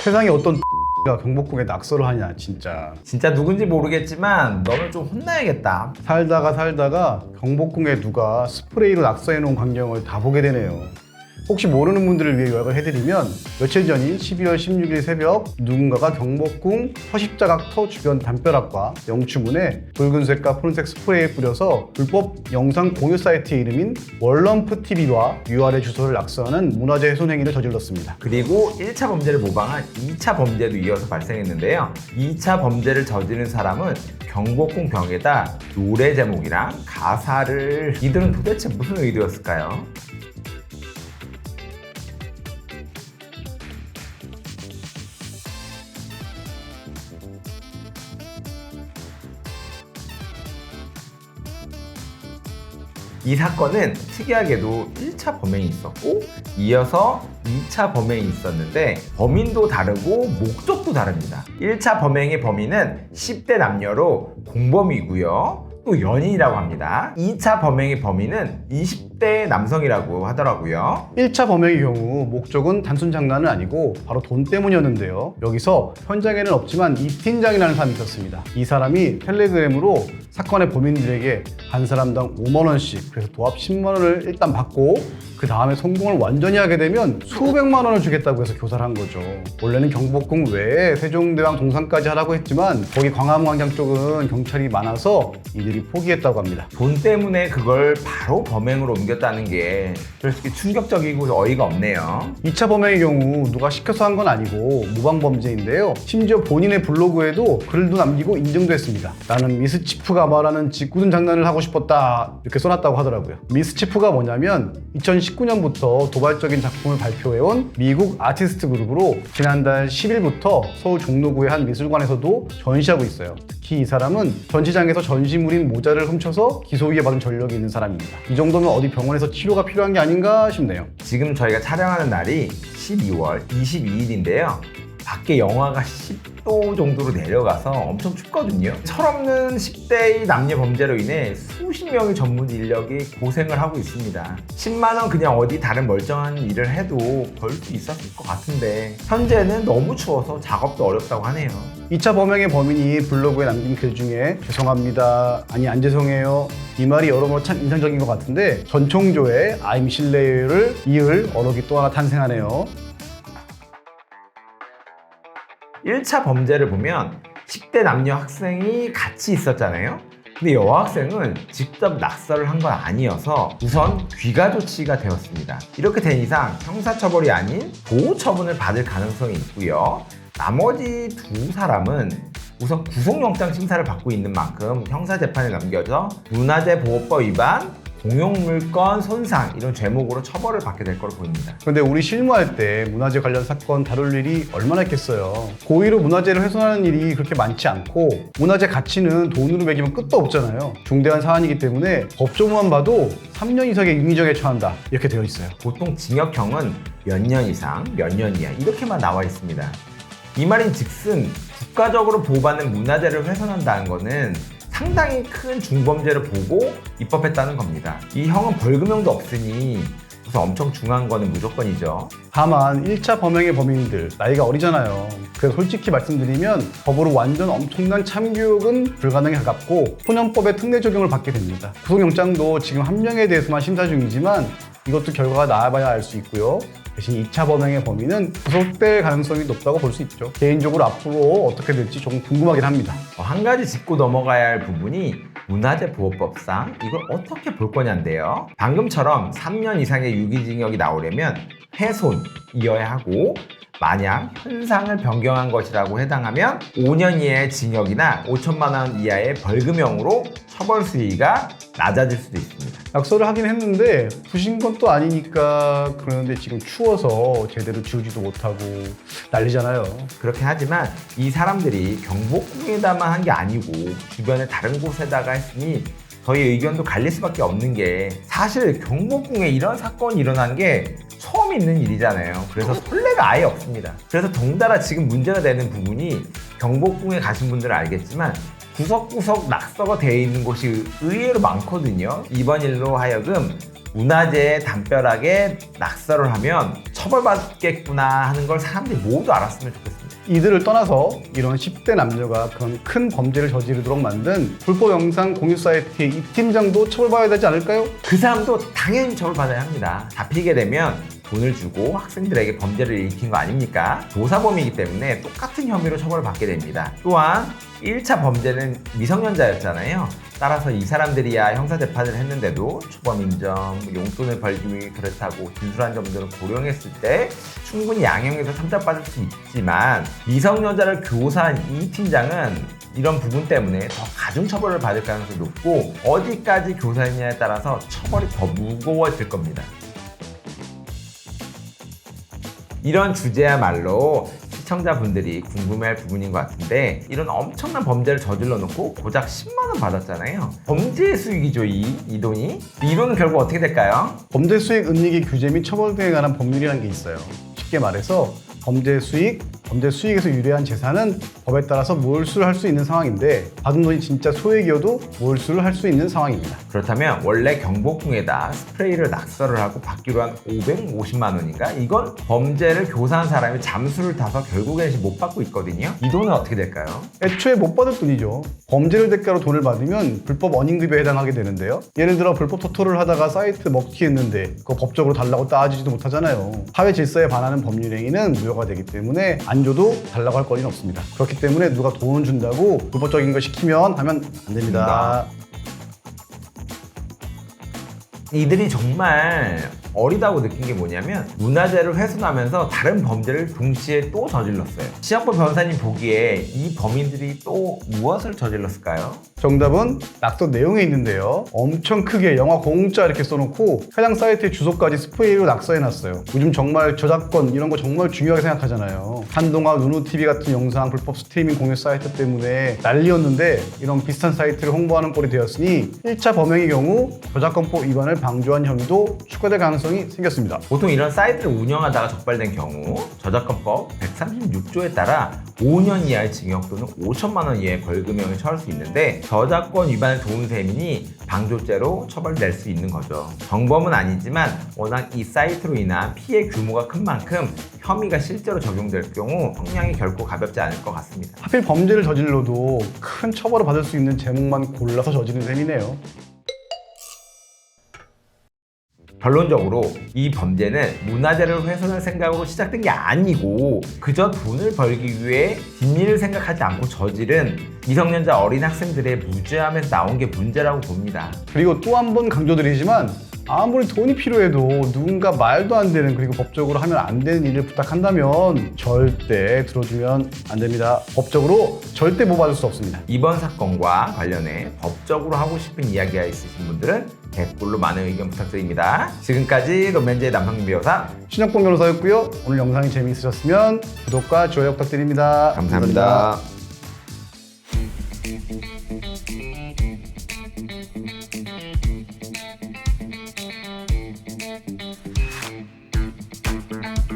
세상에 어떤 가 경복궁에 낙서를 하냐 진짜. 누군지 모르겠지만 너는 좀 혼나야겠다. 살다가 경복궁에 누가 스프레이로 낙서해 놓은 광경을 다 보게 되네요. 혹시 모르는 분들을 위해 요약을 해드리면 며칠 전인 12월 16일 새벽 누군가가 경복궁 서십자각터 주변 담벼락과 영추문에 붉은색과 푸른색 스프레이를 뿌려서 불법 영상 공유 사이트 이름인 월럼프TV와 UR의 주소를 낙서하는 문화재 훼손 행위를 저질렀습니다. 그리고 1차 범죄를 모방한 2차 범죄도 이어서 발생했는데요. 2차 범죄를 저지른 사람은 경복궁 벽에다 노래 제목이랑 가사를, 이들은 도대체 무슨 의도였을까요? 이 사건은 특이하게도 1차 범행이 있었고 이어서 2차 범행이 있었는데 범인도 다르고 목적도 다릅니다. 1차 범행의 범인은 10대 남녀로 공범이고요. 또 연인이라고 합니다. 2차 범행의 범인은 20대 남성이라고 하더라고요. 1차 범행의 경우 목적은 단순 장난은 아니고 바로 돈 때문이었는데요. 여기서 현장에는 없지만 이 팀장이라는 사람이 있었습니다. 이 사람이 텔레그램으로 사건의 범인들에게 한 사람당 5만 원씩, 그래서 도합 10만 원을 일단 받고 그 다음에 성공을 완전히 하게 되면 수백만 원을 주겠다고 해서 교사를 한 거죠. 원래는 경복궁 외에 세종대왕 동상까지 하라고 했지만 거기 광화문광장 쪽은 경찰이 많아서 이들이 포기했다고 합니다. 돈 때문에 그걸 바로 범행으로 옮겼다는 게 솔직히 충격적이고 어이가 없네요. 2차 범행의 경우 누가 시켜서 한 건 아니고 무방범죄인데요. 심지어 본인의 블로그에도 글도 남기고 인정도 했습니다. 나는 미스치프가 말하는 짓궂은 장난을 하고 싶었다, 이렇게 써놨다고 하더라고요. 미스치프가 뭐냐면 2019년부터 도발적인 작품을 발표해온 미국 아티스트 그룹으로 지난달 10일부터 서울 종로구의 한 미술관에서도 전시하고 있어요. 특히 이 사람은 전시장에서 전시물인 모자를 훔쳐서 기소유예 받은 전력이 있는 사람입니다. 이 정도면 어디 병원에서 치료가 필요한 게 아닌가 싶네요. 지금 저희가 촬영하는 날이 12월 22일인데요. 밖에 영하가 10도 정도로 내려가서 엄청 춥거든요. 철없는 10대의 남녀 범죄로 인해 수십 명의 전문 인력이 고생을 하고 있습니다. 10만 원 그냥 어디 다른 멀쩡한 일을 해도 벌 수 있었을 것 같은데 현재는 너무 추워서 작업도 어렵다고 하네요. 2차 범행의 범인이 블로그에 남긴 글 중에 죄송합니다, 아니 안 죄송해요, 이 말이 여러모로 참 인상적인 것 같은데 전총조의 I'm 실례를 이을 어록이 또 하나 탄생하네요. 1차 범죄를 보면 10대 남녀 학생이 같이 있었잖아요. 근데 여학생은 직접 낙서를 한 건 아니어서 우선 귀가 조치가 되었습니다. 이렇게 된 이상 형사처벌이 아닌 보호처분을 받을 가능성이 있고요. 나머지 두 사람은 우선 구속영장 심사를 받고 있는 만큼 형사재판에 넘겨져 문화재보호법 위반, 공용물건 손상 이런 죄목으로 처벌을 받게 될 걸로 보입니다. 그런데 우리 실무할 때 문화재 관련 사건 다룰 일이 얼마나 있겠어요. 고의로 문화재를 훼손하는 일이 그렇게 많지 않고 문화재 가치는 돈으로 매기면 끝도 없잖아요. 중대한 사안이기 때문에 법조문만 봐도 3년 이상의 유기적에 처한다, 이렇게 되어 있어요. 보통 징역형은 몇 년 이상, 몇 년 이하 이렇게만 나와 있습니다. 이 말인 즉슨 국가적으로 보호받는 문화재를 훼손한다는 것은 상당히 큰 중범죄를 보고 입법했다는 겁니다. 이 형은 벌금형도 없으니 우선 엄청 중한 거는 무조건이죠. 다만 1차 범행의 범인들 나이가 어리잖아요. 그래서 솔직히 말씀드리면 법으로 완전 엄청난 참교육은 불가능에 가깝고 소년법의 특례 적용을 받게 됩니다. 구속영장도 지금 한 명에 대해서만 심사 중이지만 이것도 결과가 나와봐야 알 수 있고요. 대신 2차 범행의 범인은 구속될 가능성이 높다고 볼 수 있죠. 개인적으로 앞으로 어떻게 될지 조금 궁금하긴 합니다. 한 가지 짚고 넘어가야 할 부분이 문화재보호법상 이걸 어떻게 볼 거냐인데요. 방금처럼 3년 이상의 유기징역이 나오려면 훼손이어야 하고, 만약 현상을 변경한 것이라고 해당하면 5년 이하의 징역이나 5천만 원 이하의 벌금형으로 처벌 수위가 낮아질 수도 있습니다. 낙서를 하긴 했는데 부신 건 또 아니니까. 그러는데 지금 추워서 제대로 지우지도 못하고 난리잖아요. 그렇긴 하지만 이 사람들이 경복궁에다만 한 게 아니고 주변의 다른 곳에다가 했으니 저희 의견도 갈릴 수밖에 없는 게, 사실 경복궁에 이런 사건이 일어난 게 처음 있는 일이잖아요. 그래서 선례가 아예 없습니다. 그래서 덩달아 지금 문제가 되는 부분이, 경복궁에 가신 분들은 알겠지만 구석구석 낙서가 되어 있는 곳이 의외로 많거든요. 이번 일로 하여금 문화재 담벼락에 낙서를 하면 처벌받겠구나 하는 걸 사람들이 모두 알았으면 좋겠습니다. 이들을 떠나서 이런 10대 남녀가 그런 큰 범죄를 저지르도록 만든 불법 영상 공유 사이트의 이 팀장도 처벌받아야 되지 않을까요? 그 사람도 당연히 처벌받아야 합니다. 잡히게 되면 돈을 주고 학생들에게 범죄를 일으킨 거 아닙니까? 조사범이기 때문에 똑같은 혐의로 처벌을 받게 됩니다. 또한 1차 범죄는 미성년자였잖아요. 따라서 이 사람들이야 형사재판을 했는데도 초범 인정, 용돈을 벌기 위해 그렇다고 진술한 점들을 고려했을 때 충분히 양형에서 참작받을 수 있지만 미성년자를 교사한 이 팀장은 이런 부분 때문에 더 가중처벌을 받을 가능성이 높고 어디까지 교사했냐에 따라서 처벌이 더 무거워질 겁니다. 이런 주제야말로 시청자분들이 궁금해할 부분인 것 같은데 이런 엄청난 범죄를 저질러 놓고 고작 10만 원 받았잖아요. 범죄의 수익이죠, 이 돈이. 이 돈은 결국 어떻게 될까요? 범죄 수익 은닉의 규제 및 처벌 등에 관한 법률이라는 게 있어요. 쉽게 말해서 범죄 수익에서 유래한 재산은 법에 따라서 몰수를 할 수 있는 상황인데 받은 돈이 진짜 소액이어도 몰수를 할 수 있는 상황입니다. 그렇다면 원래 경복궁에다 스프레이를 낙서를 하고 받기로 한 550만 원인가? 이건 범죄를 교사한 사람이 잠수를 타서 결국에는 못 받고 있거든요. 이 돈은 어떻게 될까요? 애초에 못 받을 돈이죠. 범죄를 대가로 돈을 받으면 불법 어닝급여에 해당하게 되는데요. 예를 들어 불법 토토를 하다가 사이트 먹튀했는데 그거 법적으로 달라고 따지지도 못하잖아요. 사회 질서에 반하는 법률 행위는 무효가 되기 때문에 안 줘도 달라고 할 거리는 없습니다. 그렇기 때문에 누가 돈을 준다고 불법적인 걸 시키면 하면 안 됩니다. 이들이 정말 어리다고 느낀 게 뭐냐면 문화재를 훼손하면서 다른 범죄를 동시에 또 저질렀어요. 시학부 변호사님 보기에 이 범인들이 또 무엇을 저질렀을까요? 정답은 낙서 내용에 있는데요. 엄청 크게 영화 공짜 이렇게 써놓고 해당 사이트의 주소까지 스프레이로 낙서해놨어요. 요즘 정말 저작권 이런 거 정말 중요하게 생각하잖아요. 한동안 누누TV 같은 영상 불법 스트리밍 공유 사이트 때문에 난리였는데 이런 비슷한 사이트를 홍보하는 꼴이 되었으니 1차 범행의 경우 저작권법 위반을 방조한 혐의도 추가될 가능성이 생겼습니다. 보통 이런 사이트를 운영하다가 적발된 경우 저작권법 136조에 따라 5년 이하의 징역 또는 5천만 원 이하의 벌금형에 처할 수 있는데 저작권 위반을 도운 셈이니 방조죄로 처벌될 수 있는 거죠. 정범은 아니지만 워낙 이 사이트로 인한 피해 규모가 큰 만큼 혐의가 실제로 적용될 경우 형량이 결코 가볍지 않을 것 같습니다. 하필 범죄를 저질러도 큰 처벌을 받을 수 있는 제목만 골라서 저지른 셈이네요. 결론적으로 이 범죄는 문화재를 훼손할 생각으로 시작된 게 아니고 그저 돈을 벌기 위해 뒷일을 생각하지 않고 저지른 미성년자 어린 학생들의 무죄함에서 나온 게 문제라고 봅니다. 그리고 또 한 번 강조드리지만 아무리 돈이 필요해도 누군가 말도 안 되는 그리고 법적으로 하면 안 되는 일을 부탁한다면 절대 들어주면 안 됩니다. 법적으로 절대 못 받을 수 없습니다. 이번 사건과 관련해 법적으로 하고 싶은 이야기가 있으신 분들은 댓글로 많은 의견 부탁드립니다. 지금까지 롬맨즈의 남성민 변호사 신혁봉 변호사였고요. 오늘 영상이 재미있으셨으면 구독과 좋아요 부탁드립니다. 감사합니다.